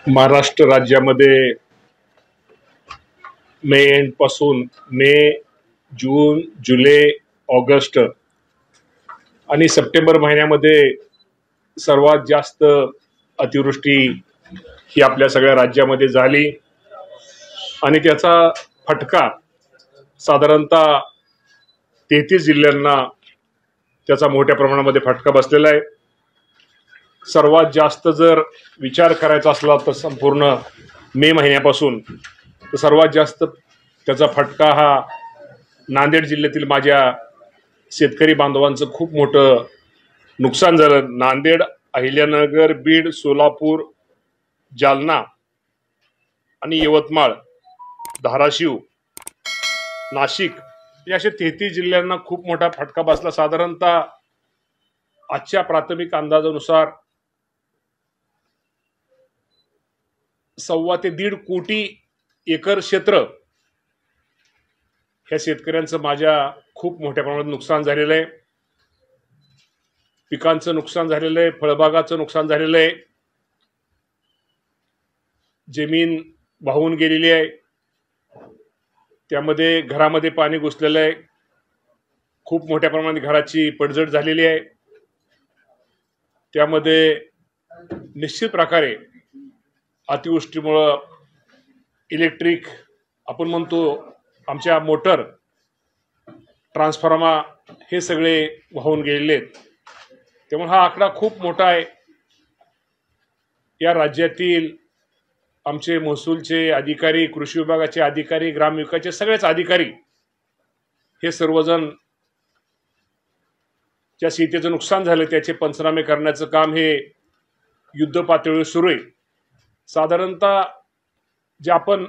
महाराष्ट्र राज्यामध्ये मे एंड पासून मे, जून, जुलै, ऑगस्ट आणि सप्टेंबर महिन्यामध्ये सर्वात जास्त अतिवृष्टी ही आपल्या सगळ्या राज्यामध्ये झाली आणि त्याचा फटका साधारणतः 33 जिल्ह्यांना त्याचा मोठ्या प्रमाणामध्ये फटका बसलेला आहे। सर्वात जास्त जर विचार करायचा असला तर संपूर्ण मे महिन्यापासून तर सर्वात जास्त त्याचा फटका हा नांदेड जिल्ह्यातील माझ्या शेतकरी बांधवांचं खूप मोठं नुकसान झालं। नांदेड, अहिल्यानगर, बीड, सोलापूर, जालना आणि यवतमाळ, धाराशिव, नाशिक या अशा 33 जिल्ह्यांना खूप मोठा फटका बसला। साधारणतः आजच्या प्राथमिक अंदाजानुसार 1.25 ते 1.5 कोटी एकर क्षेत्र ह्या शेतकऱ्यांचं माझ्या खूप मोठ्या प्रमाणात नुकसान झालेलं आहे। पिकांचं नुकसान झालेलं आहे, फळबागाचं नुकसान झालेलं आहे, जमीन वाहून गेलेली आहे, त्यामध्ये घरामध्ये पाणी घुसलेलं आहे, खूप मोठ्या प्रमाणात घराची पडझड झालेली आहे। त्यामध्ये निश्चित प्रकारे अतिवृष्टीमुळे इलेक्ट्रिक आपण म्हणतो आमच्या मोटर, ट्रान्सफॉर्मा हे सगळे वाहून गेलेले आहेत। त्यामुळे हा आकडा खूप मोठा आहे। या राज्यातील आमचे महसूलचे अधिकारी, कृषी विभागाचे अधिकारी, ग्रामविकासचे सगळेच अधिकारी हे सर्वजण ज्या शेतीचं नुकसान झालं त्याचे पंचनामे करण्याचं काम हे युद्ध पातळीवर सुरू आहे। साधारणतः जे आपण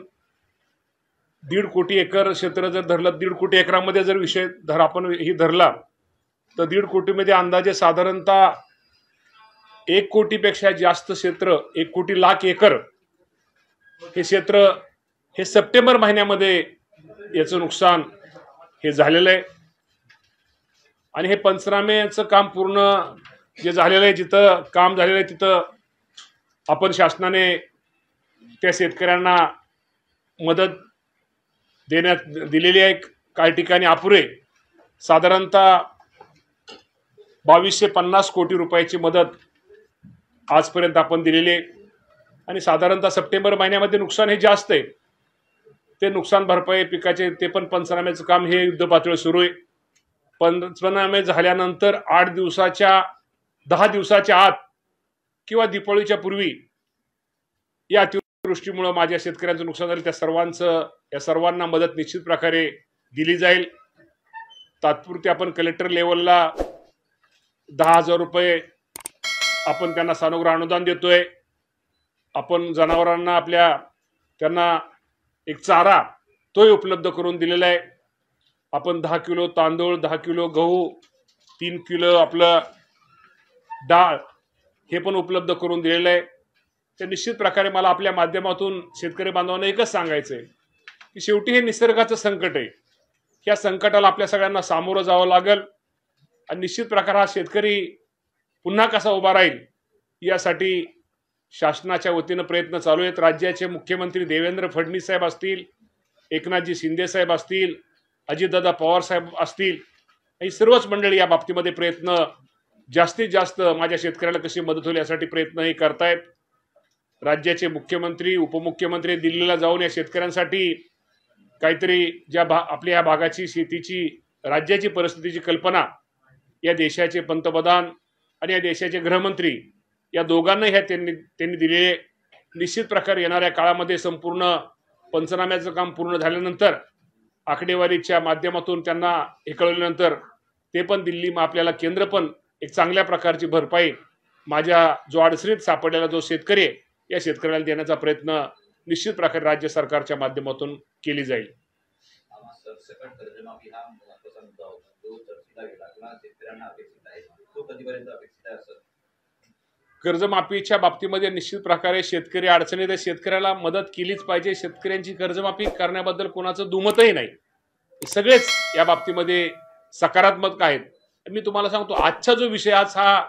1.5 कोटी एकर क्षेत्र जर धरलं, 1.5 कोटी एकरामध्ये जर विषय आपण ही धरला तर 1.5 कोटीमध्ये अंदाजे साधारणतः 1 कोटीपेक्षा जास्त क्षेत्र, 1 कोटी लाख एकर हे क्षेत्र हे सप्टेंबर महिन्यामध्ये याचं नुकसान हे झालेलं आहे। आणि हे पंचनाम्याचं काम पूर्ण जे झालेलं आहे, जिथं काम झालेलं आहे तिथं आपण शासनाने त्या शेतकऱ्यांना मदत देण्यात दिलेली आहे। काही ठिकाणी अपुरे साधारणतः 2250 कोटी रुपयाची मदत आजपर्यंत आपण दिलेली आहे। आणि साधारणतः सप्टेंबर महिन्यामध्ये नुकसान हे जास्त आहे, ते नुकसान भरपाई पिकाचे ते पण पंचनाम्याचं काम हे युद्ध पातळीवर सुरू आहे। पंचनामे झाल्यानंतर 8 दिवसाच्या 10 दिवसाच्या आत किंवा दिवाळीच्या पूर्वी या अतिवृष्टीमुळे माझ्या शेतकऱ्यांचं नुकसान झालं त्या सर्वांना मदत निश्चित प्रकारे दिली जाईल। तात्पुरती आपण कलेक्टर लेवलला 10,000 रुपये आपण त्यांना सानुग्रह अनुदान देतोय। आपण जनावरांना त्यांना एक चारा तोही उपलब्ध करून दिलेला आहे। आपण 10 किलो तांदूळ, 10 किलो गहू, 3 किलो आपलं डाळ हे पण उपलब्ध करून दिलेलं आहे। तर निश्चित प्रकारे मला आपल्या माध्यमातून शेतकरी बांधवांना एकच सांगायचं आहे की शेवटी हे निसर्गाचं संकट आहे। या संकटाला आपल्या सगळ्यांना सामोरं जावं लागेल आणि निश्चित प्रकारे हा शेतकरी पुन्हा कसा उभा राहील यासाठी शासनाच्या वतीनं प्रयत्न चालू आहेत। राज्याचे मुख्यमंत्री देवेंद्र फडणवीस साहेब असतील, एकनाथजी शिंदे साहेब असतील, अजितदादा पवार साहेब असतील, ही सर्वच मंडळी या बाबतीमध्ये प्रयत्न जास्तीत जास्त माझ्या शेतकऱ्याला कशी मदत होईल यासाठी प्रयत्नही करतायत। राज्याचे मुख्यमंत्री, उपमुख्यमंत्री दिल्लीला जाऊन या शेतकऱ्यांसाठी काहीतरी आपल्या या भागाची शेतीची राज्याची परिस्थितीची कल्पना या देशाचे पंतप्रधान आणि या देशाचे गृहमंत्री या दोघांना त्यांनी दिलेले। निश्चित प्रकारे येणाऱ्या काळामध्ये संपूर्ण पंचनाम्याचं काम पूर्ण झाल्यानंतर आकडेवारीच्या माध्यमातून त्यांना हे कळवल्यानंतर ते पण दिल्ली आपल्याला केंद्र पण एक चांगल्या प्रकारची भरपाई माझ्या जो अडचणीत सापडलेला जो शेतकरी आहे या शेतकऱ्याला देण्याचा प्रयत्न निश्चित प्रकारे राज्य सरकारच्या माध्यमातून केली जाईल। कर्जमाफीच्या बाबतीमध्ये निश्चित प्रकारे शेतकरी अडचणीत आहे, शेतकऱ्याला मदत केलीच पाहिजे। शेतकऱ्यांची कर्जमाफी करण्याबद्दल कोणाचं दुमतही नाही, सगळेच या बाबतीमध्ये सकारात्मक आहेत। मी तुम्हाला सांगतो आजचा जो विषय आज हा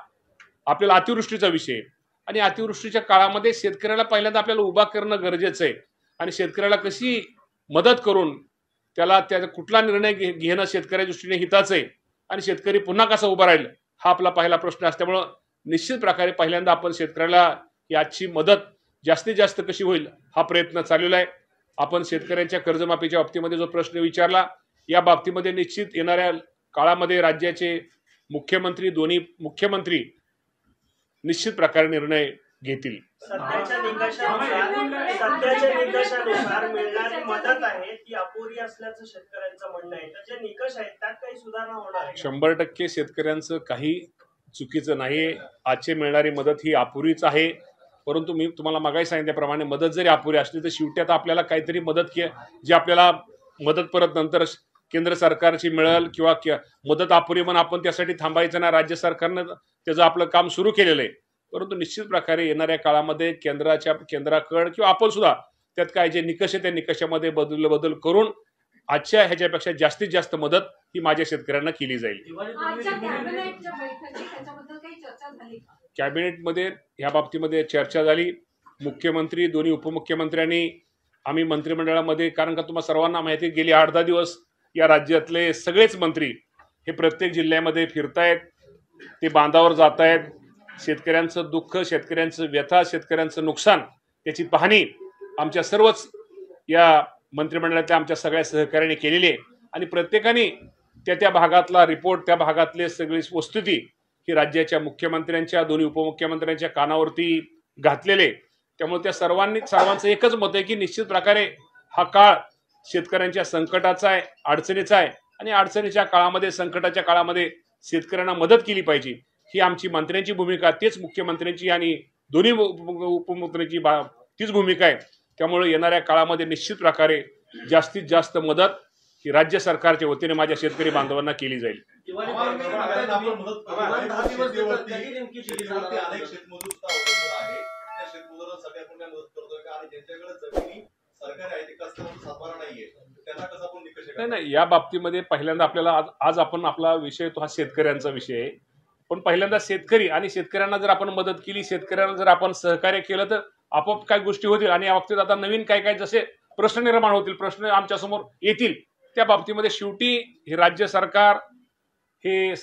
आपल्याला अतिवृष्टीचा विषय आणि अतिवृष्टीच्या काळामध्ये शेतकऱ्याला पहिल्यांदा आपल्याला उभा करणं गरजेचं आहे आणि शेतकऱ्याला कशी मदत करून त्याला कुठला निर्णय घेणं शेतकऱ्याच्या दृष्टीने हिताचं आहे आणि शेतकरी पुन्हा कसा उभा राहील हा आपला पहिला प्रश्न असल्यामुळं निश्चित प्रकारे पहिल्यांदा आपण शेतकऱ्याला याची मदत जास्तीत जास्त कशी होईल हा प्रयत्न चाललेला आहे. आपण शेतकऱ्यांच्या कर्जमाफीच्या बाबतीमध्ये जो प्रश्न विचारला या बाबतीमध्ये निश्चित येणाऱ्या काळामध्ये राज्याचे मुख्यमंत्री दोन्ही मुख्यमंत्री निश्चित प्रकारे निर्णय घेतील. सध्याच्या निकषानुसार मिळणारी मदत आहे ती अपुरी असल्याचं शेतकऱ्यांचं म्हणणं आहे. तर जे निकष आहेत त्यात काही सुधारणा होणार आहे? 100% शेतकऱ्यांचं काही चुकीचं नाहीये. आजची मिळणारी मदत ही अपुरीच आहे. परंतु मी तुम्हाला मागाही सांगितल्याप्रमाणे मदत जरी अपुरी असली तर शेवटी आता आपल्याला काहीतरी मदत जी आपल्याला मदत परत नंतर केंद्र सरकारची मिळेल किंवा मदत अपुरी म्हणून आपण त्यासाठी थांबायचं ना. राज्य सरकारनं त्याचं आपलं काम सुरू केलेलं आहे. परंतु निश्चित प्रकारे येणाऱ्या काळामध्ये केंद्राकडे किंवा आपण सुद्धा त्यात काय जे निकष आहे त्या निकषामध्ये बदल करून आजच्या ह्याच्यापेक्षा जास्तीत जास्त मदत ही माझ्या शेतकऱ्यांना केली जाईल. कॅबिनेटमध्ये ह्या बाबतीमध्ये चर्चा झाली. मुख्यमंत्री दोन्ही उपमुख्यमंत्र्यांनी आम्ही मंत्रिमंडळामध्ये कारण का तुम्हाला सर्वांना माहिती गेली 8-10 दिवस या राज्यातले सगळेच मंत्री हे प्रत्येक जिल्ह्यामध्ये फिरतायत. ते बांधावर जात आहेत. शेतकऱ्यांचं दुःख शेतकऱ्यांचं व्यथा शेतकऱ्यांचं नुकसान याची पाहणी आमच्या सर्वच या मंत्रिमंडळातल्या आमच्या सगळ्या सहकार्याने केलेली आहे आणि प्रत्येकाने त्या भागातला रिपोर्ट त्या भागातले सगळी वस्तुस्थिती ही राज्याच्या मुख्यमंत्र्यांच्या दोन्ही उपमुख्यमंत्र्यांच्या कानावरती घातलेले. त्यामुळे त्या सर्वांचं एकच मत आहे की निश्चित प्रकारे हा काळ शेतकऱ्यांच्या संकटाचा आहे अडचणीचा आहे आणि अडचणीच्या काळामध्ये संकटाच्या काळामध्ये शेतकऱ्यांना मदत केली पाहिजे ही आमची मंत्र्यांची भूमिका तेच मुख्यमंत्र्यांची आणि दोन्ही उपमुख्यमंत्र्यांची तीच भूमिका आहे. त्यामुळे येणाऱ्या काळामध्ये निश्चित प्रकारे जास्तीत जास्त मदत ही राज्य सरकारच्या वतीने माझ्या शेतकरी बांधवांना केली जाईल. नाही या बाबतीमध्ये पहिल्यांदा आपल्याला आज आपण आपला विषय तो हा शेतकऱ्यांचा विषय आहे. पण पहिल्यांदा शेतकरी आणि शेतकऱ्यांना जर आपण मदत केली शेतकऱ्यांना जर आपण सहकार्य केलं तर आपोआप काय गोष्टी होतील आणि या बाबतीत आता नवीन काय जसे प्रश्न निर्माण होतील प्रश्न आमच्या समोर येतील त्या बाबतीमध्ये शेवटी हे राज्य सरकार हे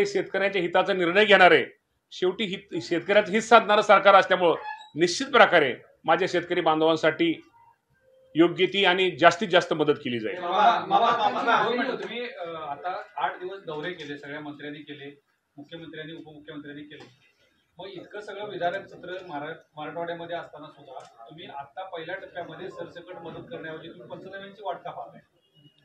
शेतकऱ्यांच्या हिताचा निर्णय घेणार आहे. शेवटी शेतकऱ्याचं हित साधणारं सरकार असल्यामुळं निश्चित प्रकारे माझ्या शेतकरी बांधवांसाठी योग्य ती आणि जास्तीत जास्त मदत केली जाईल. तुम्ही आता 8 दिवस दौरे केले सगळ्या मंत्र्यांनी केले मुख्यमंत्र्यांनी उपमुख्यमंत्र्यांनी केले. मग इतकं सगळं विधानक सत्र मराठवाड्यामध्ये असताना सुद्धा तुम्ही आता पहिल्या टप्प्यामध्ये सरसकट मदत करण्याऐवजी तुम्ही पंचनाम्यांची वाट का पाहताय?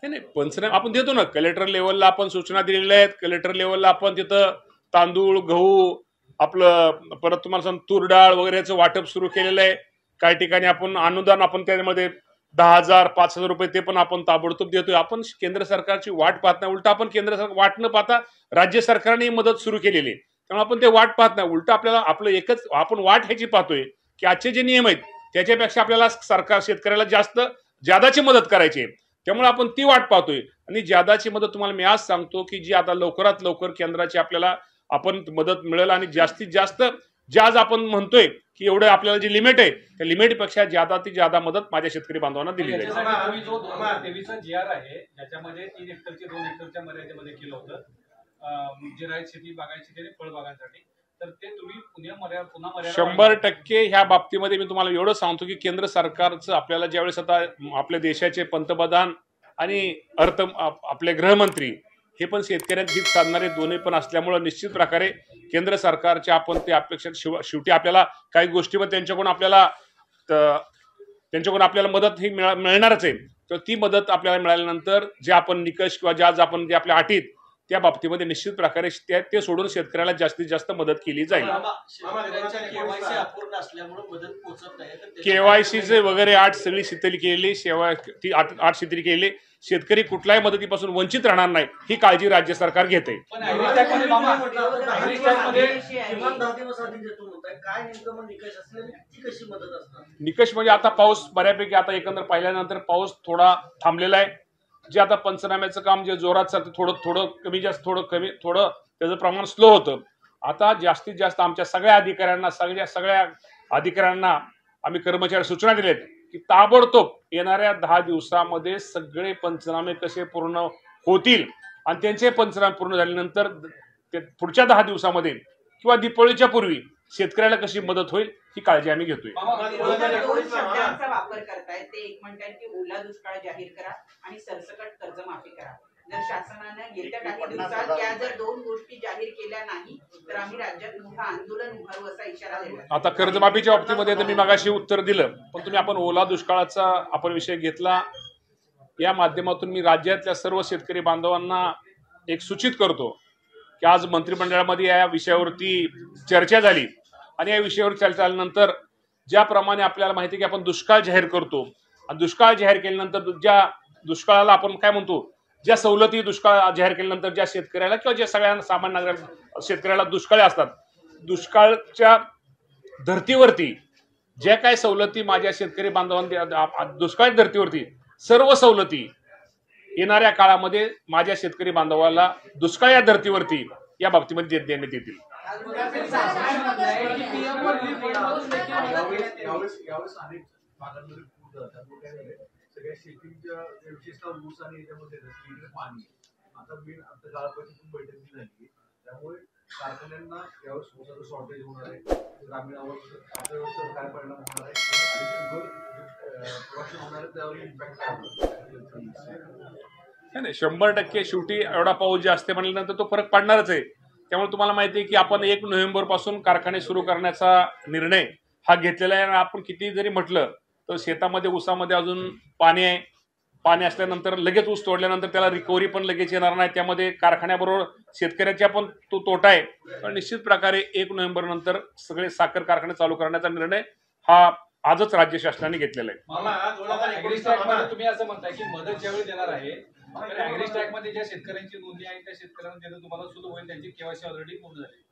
नाही पंचनामे आपण देतो ना. कलेक्टर लेवलला आपण सूचना दिलेल्या आहेत. कलेक्टर लेवलला आपण तिथं तांदूळ गहू आपलं परत तुम्हाला सांग तूर डाळ वगैरेचं वाटप सुरू केलेलं आहे. काही ठिकाणी आपण अनुदान आपण त्यामध्ये 10,000 5,000 रुपये ते पण आपण ताबडतोब देतोय. आपण केंद्र सरकारची वाट पाहत नाही उलट आपण केंद्र सरकार वाट न पाहता राज्य सरकारने मदत सुरू केलेली आहे. त्यामुळे आपण ते वाट पाहत नाही उलट आपल्याला आपलं एकच आपण वाट ह्याची पाहतोय की आजचे जे नियम आहेत त्याच्यापेक्षा आपल्याला सरकार शेतकऱ्याला ज्यादाची मदत करायची आहे. त्यामुळे आपण ती वाट पाहतोय आणि ज्यादाची मदत तुम्हाला मी आज सांगतो की जी आता लवकरात लवकर केंद्राची आपल्याला आपण मदत मिळेल आणि जास्तीत जास्त आज आपण म्हणतोय की एवढं आपल्याला जी लिमिट आहे त्या लिमिटपेक्षा ज्यादा मदत माझ्या शेतकरी बांधवांना दिली जाईल. जो 2023चा GR आहे ज्याच्यामध्ये 3 हेक्टरची 2 हेक्टरच्या मर्यादेमध्ये केलं होतं जिरायत शेती बागायत शेती आणि फळबागांसाठी तर ते तुम्ही पुन्हा 100% ह्या बाबतीमध्ये मी तुम्हाला एवढं सांगतो की केंद्र सरकारचं आपल्याला ज्यावेळेस आता आपल्या देशाचे पंतप्रधान आणि आपले गृहमंत्री हे पण शेतकऱ्यांचे हित साधणारे दोन्ही पण असल्यामुळे निश्चित प्रकारे केंद्र सरकारच्या आपण ते अपेक्षा शेवटी आपल्याला काही गोष्टीमध्ये त्यांच्याकडून आपल्याला मदत ही मिळणारच आहे. तर ती मदत आपल्याला मिळाल्यानंतर जे आपण निकष किंवा जे आपल्या अटीत त्या बाबतीमध्ये निश्चित प्रकारे ते सोडून शेतकऱ्याला जास्तीत जास्त मदत केली जाईल. केवायसीचे वगैरे 8 सगळी शिथिल केलेली ती 8 शिथिल केलेली शेतकरी कुठल्याही मदतीपासून वंचित राहणार नाही ही काळजी राज्य सरकार घेते. निकष म्हणजे आता पाऊस बऱ्यापैकी आता एकंदर पाहिल्यानंतर पाऊस थोडा थांबलेला आहे. जे आता पंचनाम्याचं काम जे जोरात चालतं थोडं कमी जास्त थोडं त्याचं प्रमाण स्लो होतं. आता जास्तीत जास्त आमच्या सगळ्या अधिकाऱ्यांना आम्ही कर्मचारी सूचना दिलेत की ताबडतोब येणाऱ्या 10 दिवसामध्ये सगळे पंचनामे कसे पूर्ण होतील आणि त्यांचे पंचनामे पूर्ण झाल्यानंतर ते पुढच्या 10 दिवसामध्ये किंवा दीपावलीच्या पूर्वी शेतकऱ्याला कशी मदत होईल ही काळजी आम्ही घेतोय. दोन शब्दांचा वापर करतायत. ते एक म्हणतात की ओला दुष्काळ जाहीर करा आणि सरसकट कर्जमाफी करा. जर शासनानं येत्या काही दिवसात या जर दोन गोष्टी जाहीर केल्या नाही तर आम्ही राज्यात मोठं आंदोलन उभारू असा इशारा दिला. आता कर्जमाफीच्या बाबतीमध्ये तर मी मगाशी उत्तर दिलं, पण तुम्ही आपण ओला दुष्काळाचा आपण विषय घेतला. या माध्यमातून मी राज्यातल्या सर्व शेतकरी बांधवांना एक सूचित करतो की आज मंत्रिमंडळामध्ये या विषयावरती चर्चा झाली आणि या विषयावर चर्चा झाल्यानंतर ज्याप्रमाणे आपल्याला माहिती आहे की आपण दुष्काळ जाहीर करतो आणि दुष्काळ जाहीर केल्यानंतर ज्या दुष्काळाला आपण काय म्हणतो, ज्या सवलती दुष्काळ जाहीर केल्यानंतर ज्या शेतकऱ्याला किंवा ज्या सगळ्या सामान्य नागरिक शेतकऱ्याला दुष्काळ असतात, दुष्काळच्या धर्तीवरती ज्या काही सवलती माझ्या शेतकरी बांधवांना दुष्काळ धर्तीवरती सर्व सवलती येणाऱ्या काळामध्ये माझ्या शेतकरी बांधवाला दुष्काळ या धर्तीवरती या बाबतीमध्ये देण्यात येतील. सगळ्या शेतीच्या विशेषतः ऊस आणि याच्यामध्ये पाणी आता मेन आता गाळपाची बैठक जी झाली त्यामुळे कारखान्यांना यावेळेस ऊसाचं शॉर्टेज होणार आहे. ग्रामीण अर्थव्यवस्थेवर काय परिणाम होणार आहे आणि प्रोडक्शन होणार आहे त्यावर इम्पॅक्ट काय होणार नाही 100% शेवटी एवढा पाऊस जे असते म्हणल्यानंतर तो फरक पडणारच आहे. त्यामुळे तुम्हाला माहिती आहे की आपण 1 नोव्हेंबर पासून कारखाने सुरू करण्याचा निर्णय हा घेतलेला आहे. आणि आपण किती जरी म्हटलं तर शेतामध्ये ऊसामध्ये अजून पाणी आहे. पाणी असल्यानंतर लगेच ऊस तोडल्यानंतर त्याला रिकव्हरी पण लगेच येणार नाही. त्यामध्ये कारखान्याबरोबर शेतकऱ्याच्या पण तो तोटा आहे. पण निश्चित प्रकारे 1 नोव्हेंबर नंतर सगळे साखर कारखाने चालू करण्याचा निर्णय हा आजच राज्य शासनाने घेतलेला आहे. तुम्ही असं म्हणताय की मदत ज्यावेळी देणार आहे तर ॲग्रीस्टॅक मध्ये ज्या शेतकऱ्यांची नोंदणी आहे त्या शेतकऱ्यांना देणं तुम्हाला सुरू होईल. त्यांची केवायसी ऑलरेडी पूर्ण झाली.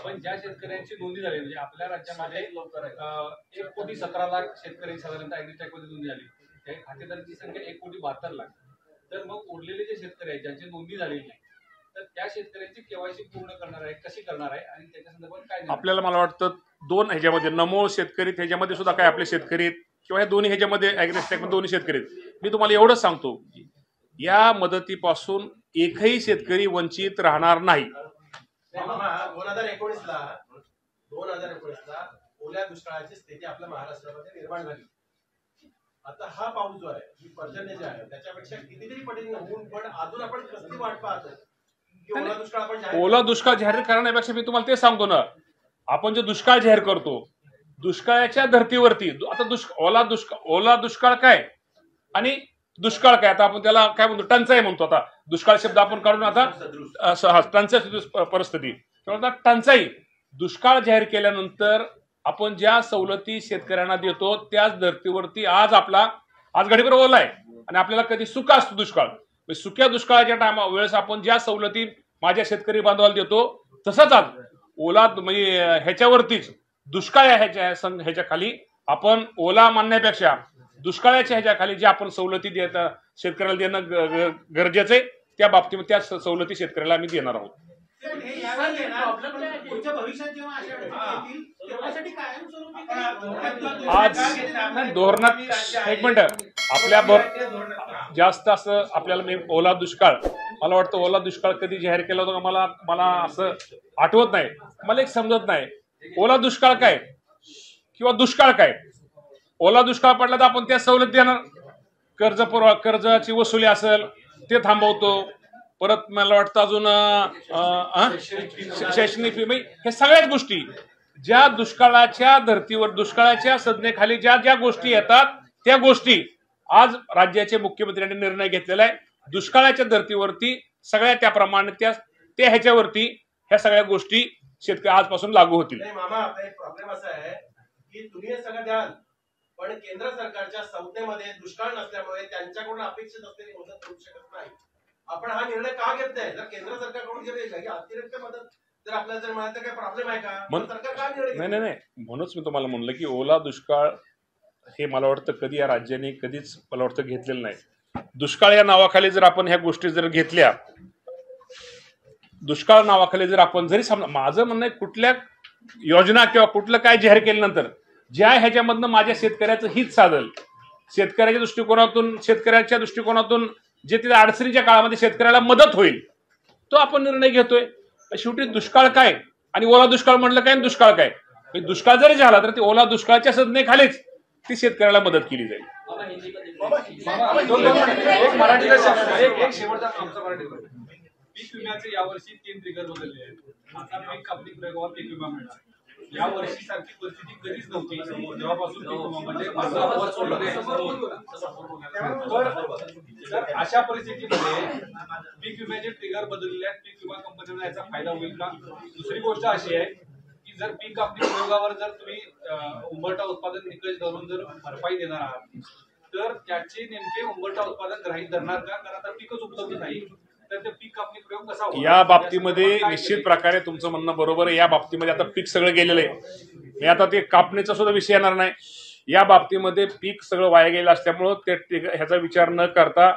पण ज्या शेतकऱ्यांची नोंदणी झाली म्हणजे आपल्या राज्यामध्ये 1,17,00,000 शेतकरी साधारणतः ॲग्रीस्टॅक मध्ये नोंदणी झाली. त्या खातेदारांची संख्या 1,72,00,000. तर मग उरलेले जे शेतकरी आहेत ज्यांची नोंदणी झालेली नाही तर त्या शेतकऱ्यांची केवायसी पूर्ण करणार आहे कशी करणार आहे आणि त्याच्या संदर्भात काय आपल्याला मला वाटतं 2 ह्याच्यामध्ये नमो शेतकरी ह्याच्यामध्ये सुद्धा काय आपले शेतकरी किंवा या दोन्ही ह्याच्यामध्ये ॲग्रीस्टॅक दोन्ही शेतकरी मी तुम्हाला एवढंच सांगतो या मदतीपासून एकही शेतकरी वंचित राहणार नाही. 2019 ला ओल्या दुष्काळाची स्थिती आपल्या महाराष्ट्रामध्ये निर्माण झाली. आता हा पाऊस जो आहे ही पर्जन्य जे आहे त्याच्यापेक्षा कितीतरी पटीने होऊन पण अजून आपण कसली वाट पाहतो की ओला दुष्काळ आपण ओला दुष्काळ जाहीर करण्यापेक्षा मी तुम्हाला ते सांगतो ना, आपण जे दुष्काळ जाहीर करतो दुष्काळाच्या धर्तीवरती आता ओला दुष्काळ काय आणि दुष्काळ काय, आता आपण त्याला काय म्हणतो टंचाई म्हणतो. आता दुष्काळ शब्द आपण काढून आता टंचाई परिस्थिती टंचाई दुष्काळ जाहीर केल्यानंतर आपण ज्या सवलती शेतकऱ्यांना देतो त्याच धर्तीवरती आज घडीभर ओला आहे आणि आपल्याला कधी सुका असतो दुष्काळ. सुक्या दुष्काळाच्या वेळेस आपण ज्या सवलती माझ्या शेतकरी बांधवाला देतो तसंच आज ओला म्हणजे ह्याच्यावरतीच दुष्काळ ह्याच्या खाली आपण ओला मानण्यापेक्षा दुष्काळाच्या ह्याच्या खाली ज्या आपण सवलती देत शेतकऱ्याला देणं गरजेचं आहे त्या बाबतीमध्ये त्या सवलती शेतकऱ्याला आम्ही देणार आहोत. आज धोरणात एक मिनिट आपल्या जास्त असं आपल्याला ओला दुष्काळ मला वाटतं ओला दुष्काळ कधी जाहीर केला होता मला असं आठवत नाही. मला एक समजत नाही ओला दुष्काळ काय किंवा दुष्काळ काय. ओला दुष्काळ पडला तर आपण त्या सवलत देणार. कर्जाची वसुली असेल ते थांबवतो. परत मला वाटतं अजून शैक्षणिक फी हे सगळ्याच गोष्टी ज्या दुष्काळाच्या धर्तीवर दुष्काळाच्या संज्ञेखाली ज्या गोष्टी येतात त्या गोष्टी आज राज्याचे मुख्यमंत्र्यांनी निर्णय घेतलेला आहे. दुष्काळाच्या धर्तीवरती सगळ्या त्याप्रमाणे त्या ह्याच्यावरती ह्या सगळ्या गोष्टी शेतकरी आजपासून लागू होतील. मामा प्रॉब्लेम असा आहे की तुम्ही हे सगळं द्याल पण केंद्र सरकारच्या संस्थेमध्ये दुष्काळ नसल्यामुळे त्यांच्याकडून अपेक्षित असलेली मदत करू शकत नाही. आपण हा निर्णय का घेतलाय? जर केंद्र सरकारकडून अतिरिक्त मदत जर आपल्याला जर मिळालं तर काय प्रॉब्लेम आहे का? सरकार का निर्णय नाही म्हणूनच मी तुम्हाला म्हणलं की ओला दुष्काळ हे मला वाटतं कधी या राज्याने कधीच मला वाटतं घेतलेलं नाही. दुष्काळ या नावाखाली जर आपण ह्या गोष्टी जर घेतल्या दुष्काळ नावाखाली जर आपण जरी समजा, माझं म्हणणं आहे कुठल्या योजना किंवा कुठलं काय जाहीर केल्यानंतर ज्या ह्याच्यामधनं माझ्या शेतकऱ्याचं हित साधल, शेतकऱ्याच्या दृष्टिकोनातून जे तिथे अडचणीच्या काळामध्ये शेतकऱ्याला मदत होईल तो आपण निर्णय घेतोय. शेवटी दुष्काळ काय आणि ओला दुष्काळ म्हणलं काय आणि दुष्काळ काय, दुष्काळ जरी झाला तर ते ओला दुष्काळाच्या संज्ञेखालीच ती शेतकऱ्याला मदत केली जाईल. एक मराठीचा शब्द, एक शेवटचा आमचा मराठीचा. पीक विम्याचे यावर्षी 3 ट्रिगर बदलले आहेत. आता पीक कापणी प्रयोगावर पीक विमा मिळणार. या वर्षी सारखी परिस्थिती कधीच नव्हती जेव्हापासून पीक विमा म्हणजे तर अशा परिस्थितीमध्ये पीक विम्याचे ट्रिगर बदलले आहेत. पीक विमा कंपनीला याचा फायदा होईल का? दुसरी गोष्ट अशी आहे की जर पीक कापणी प्रयोगावर जर तुम्ही उंबरठा उत्पादन निकष धरून जर भरपाई देणार आहात तर त्याचे नेमके उंबरठा उत्पादन ग्राह्य धरणार का? कारण आता पीकच उपलब्ध नाही तर ते पीक कापणी प्रयोग कसा होईल? या बाबतीमध्ये निश्चित प्रकारे तुमचं म्हणणं बरोबर आहे. या बाबतीमध्ये आता पीक सगळं गेलेलं आहे, हे आता ते कापणीचा सुद्धा विषय येणार नाही. या बाबतीमध्ये पीक सगळं वाया गेलं असल्यामुळं ते ह्याचा विचार न करता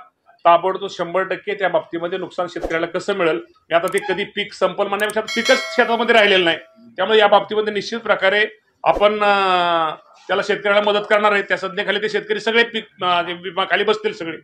ताबडतोब 100% त्या बाबतीमध्ये नुकसान शेतकऱ्याला कसं मिळेल, हे आता ते कधी पीक संपल म्हणण्यापेक्षा पिकच शेतामध्ये राहिलेलं नाही. त्यामुळे या बाबतीमध्ये निश्चित प्रकारे आपण त्याला शेतकऱ्याला मदत करणार आहे. त्या संज्ञेखाली ते शेतकरी सगळे पीक विमा खाली बसतील सगळे.